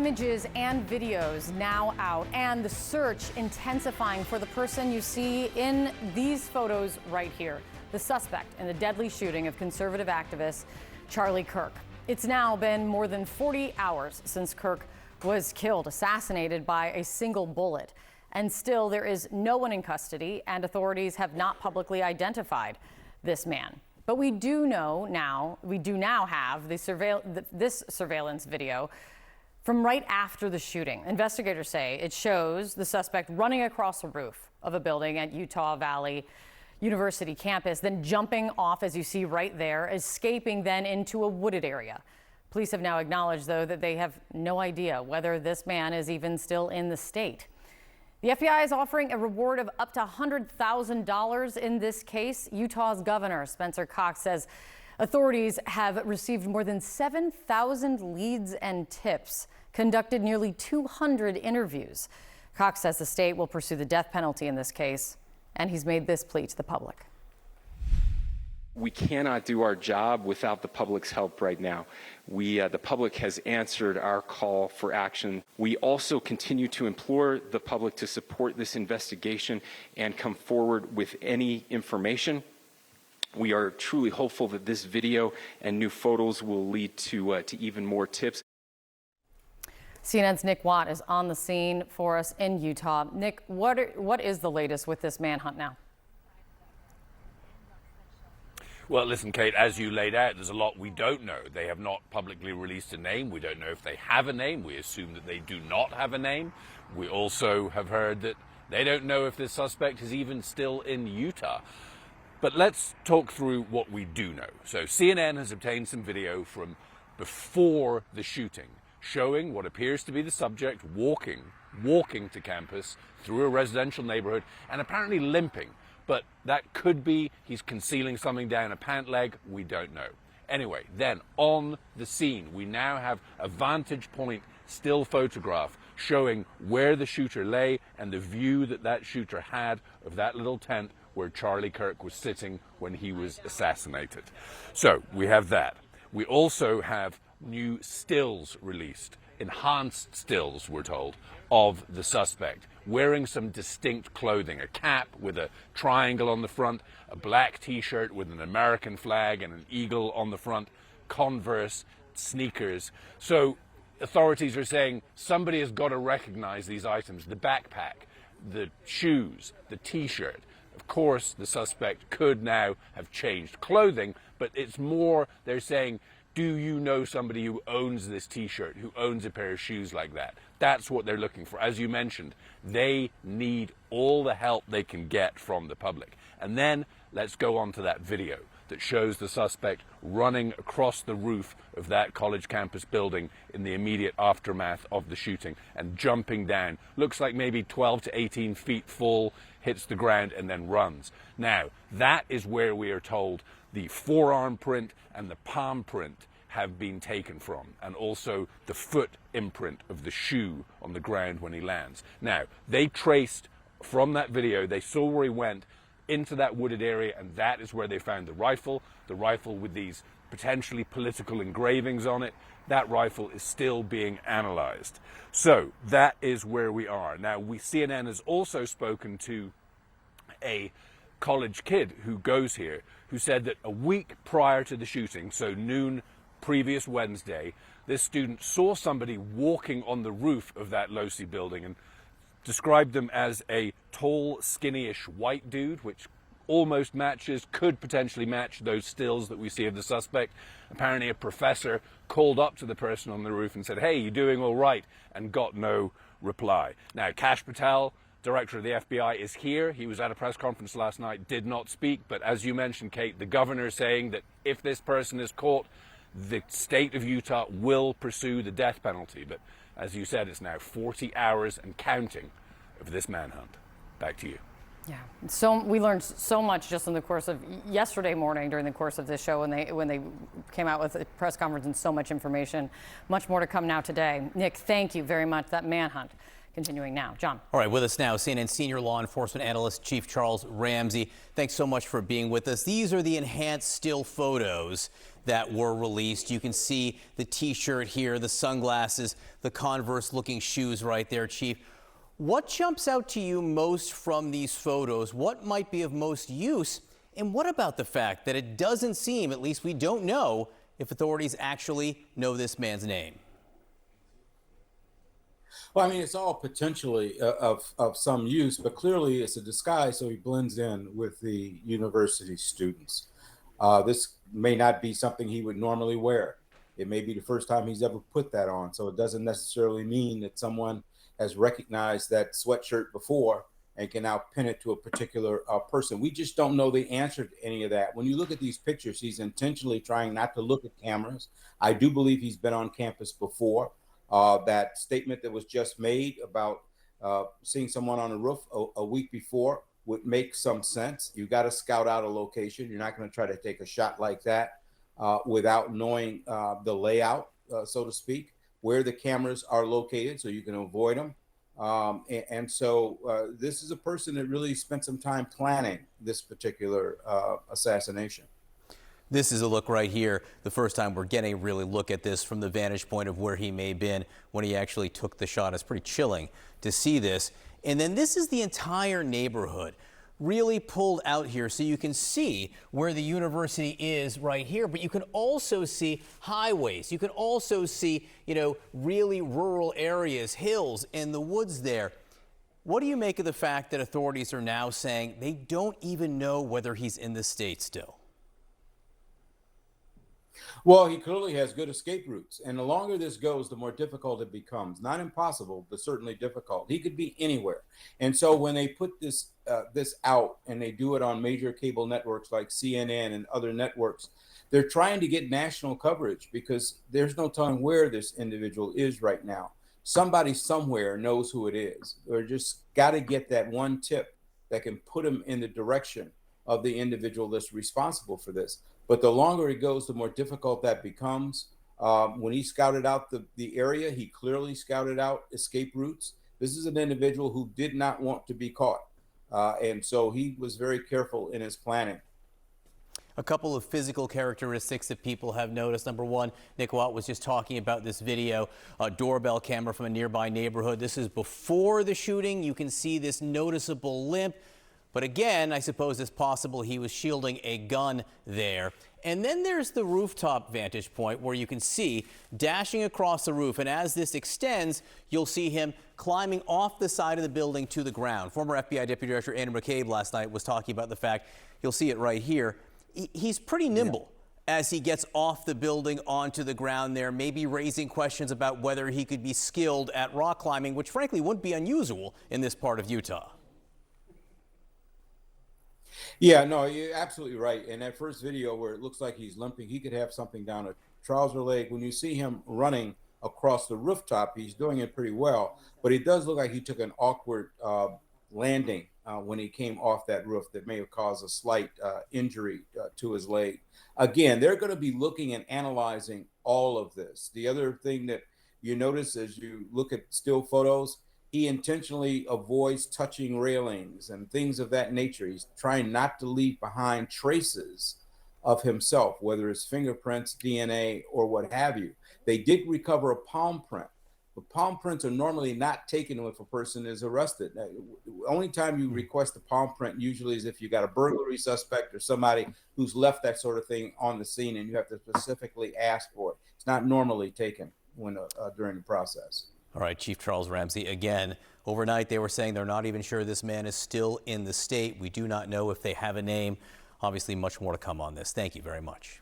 images and videos now out, and the search intensifying for the person you see in these photos right here, the suspect in the deadly shooting of conservative activist Charlie Kirk. It's now been more than 40 hours since Kirk was killed, assassinated by a single bullet. And still, there is no one in custody, and authorities have not publicly identified this man. But we do now have this surveillance video from right after the shooting. Investigators say it shows the suspect running across the roof of a building at Utah Valley University campus, then jumping off, as you see right there, escaping then into a wooded area. Police have now acknowledged, though, that they have no idea whether this man is even still in the state. The FBI is offering a reward of up to $100,000 in this case. Utah's Governor Spencer Cox says authorities have received more than 7,000 leads and tips, conducted nearly 200 interviews. Cox says the state will pursue the death penalty in this case, and he's made this plea to the public. We cannot do our job without the public's help right now. The public has answered our call for action. We also continue to implore the public to support this investigation and come forward with any information. We are truly hopeful that this video and new photos will lead to even more tips. CNN's Nick Watt is on the scene for us in Utah. Nick, what is the latest with this manhunt now? Well, listen, Kate, as you laid out, there's a lot we don't know. They have not publicly released a name. We don't know if they have a name. We assume that they do not have a name. We also have heard that they don't know if this suspect is even still in Utah. But let's talk through what we do know. So CNN has obtained some video from before the shooting, showing what appears to be the subject walking to campus through a residential neighborhood and apparently limping. But that could be he's concealing something down a pant leg. We don't know. Anyway, then on the scene, we now have a vantage point still photograph showing where the shooter lay and the view that shooter had of that little tent where Charlie Kirk was sitting when he was assassinated. So we have that. We also have new stills released, enhanced stills, we're told, of the suspect, wearing some distinct clothing, a cap with a triangle on the front, a black t-shirt with an American flag and an eagle on the front, Converse, sneakers. So authorities are saying somebody has got to recognize these items, the backpack, the shoes, the t-shirt. Of course, the suspect could now have changed clothing, but it's more, they're saying, do you know somebody who owns this t-shirt, who owns a pair of shoes like that? That's what they're looking for. As you mentioned, they need all the help they can get from the public. And then let's go on to that video that shows the suspect running across the roof of that college campus building in the immediate aftermath of the shooting and jumping down. Looks like maybe 12 to 18 feet full, hits the ground and then runs. Now, that is where we are told the forearm print and the palm print have been taken from, and also the foot imprint of the shoe on the ground when he lands. Now, they traced from that video, they saw where he went into that wooded area, and that is where they found the rifle with these potentially political engravings on it. That rifle is still being analyzed. So that is where we are. Now, CNN has also spoken to a college kid who goes here, who said that a week prior to the shooting, so noon previous Wednesday, this student saw somebody walking on the roof of that Losi building and described them as a tall, skinny-ish white dude, which almost could potentially match those stills that we see of the suspect. Apparently a professor called up to the person on the roof and said, "Hey, you doing all right?" and got no reply. Now, Kash Patel, director of the FBI, is here. He was at a press conference last night, did not speak, but as you mentioned, Kate, the governor is saying that if this person is caught, the state of Utah will pursue the death penalty. But as you said, it's now 40 hours and counting of this manhunt. Back to you. Yeah, so we learned so much just in the course of yesterday morning during the course of this show when they came out with a press conference and so much information. Much more to come now today. Nick, thank you very much. That manhunt continuing now. John. All right, with us now, CNN senior law enforcement analyst Chief Charles Ramsey. Thanks so much for being with us. These are the enhanced still photos that were released. You can see the T-shirt here, the sunglasses, the Converse-looking shoes right there, Chief. What jumps out to you most from these photos? What might be of most use? And what about the fact that it doesn't seem, at least we don't know, if authorities actually know this man's name? Well, I mean, it's all potentially of some use, but clearly it's a disguise, so he blends in with the university students. This may not be something he would normally wear. It may be the first time he's ever put that on, so it doesn't necessarily mean that someone has recognized that sweatshirt before and can now pin it to a particular person. We just don't know the answer to any of that. When you look at these pictures, he's intentionally trying not to look at cameras. I do believe he's been on campus before. That statement that was just made about seeing someone on the roof a week before would make some sense. You got to scout out a location. You're not going to try to take a shot like that without knowing the layout, so to speak, where the cameras are located so you can avoid them. So this is a person that really spent some time planning this particular assassination. This is a look right here. The first time we're getting a really look at this from the vantage point of where he may have been when he actually took the shot. It's pretty chilling to see this. And then this is the entire neighborhood really pulled out here so you can see where the university is right here, but you can also see highways. You can also see, really rural areas, hills and the woods there. What do you make of the fact that authorities are now saying they don't even know whether he's in the state still? Well, he clearly has good escape routes, and the longer this goes, the more difficult it becomes. Not impossible, but certainly difficult. He could be anywhere. And so when they put this out, and they do it on major cable networks like CNN and other networks, they're trying to get national coverage because there's no telling where this individual is right now. Somebody somewhere knows who it is. They're just got to get that one tip that can put him in the direction of the individual that's responsible for this. But the longer it goes, the more difficult that becomes. When he scouted out the area, he clearly scouted out escape routes. This is an individual who did not want to be caught. And so he was very careful in his planning. A couple of physical characteristics that people have noticed. Number one, Nick Watt was just talking about this video, a doorbell camera from a nearby neighborhood. This is before the shooting. You can see this noticeable limp. But again, I suppose it's possible he was shielding a gun there. And then there's the rooftop vantage point where you can see dashing across the roof. And as this extends, you'll see him climbing off the side of the building to the ground. Former FBI Deputy Director Andrew McCabe last night was talking about the fact, you'll see it right here, he's pretty nimble as he gets off the building onto the ground there, maybe raising questions about whether he could be skilled at rock climbing, which frankly wouldn't be unusual in this part of Utah. Yeah, no, you're absolutely right. In that first video where it looks like he's limping, he could have something down a trouser leg. When you see him running across the rooftop, he's doing it pretty well. But it does look like he took an awkward landing when he came off that roof that may have caused a slight injury to his leg. Again, they're going to be looking and analyzing all of this. The other thing that you notice as you look at still photos, he intentionally avoids touching railings and things of that nature. He's trying not to leave behind traces of himself, whether it's fingerprints, DNA, or what have you. They did recover a palm print, but palm prints are normally not taken if a person is arrested. The only time you request a palm print usually is if you got a burglary suspect or somebody who's left that sort of thing on the scene, and you have to specifically ask for it. It's not normally taken when during the process. All right, Chief Charles Ramsey, again, overnight they were saying they're not even sure this man is still in the state. We do not know if they have a name. Obviously, much more to come on this. Thank you very much.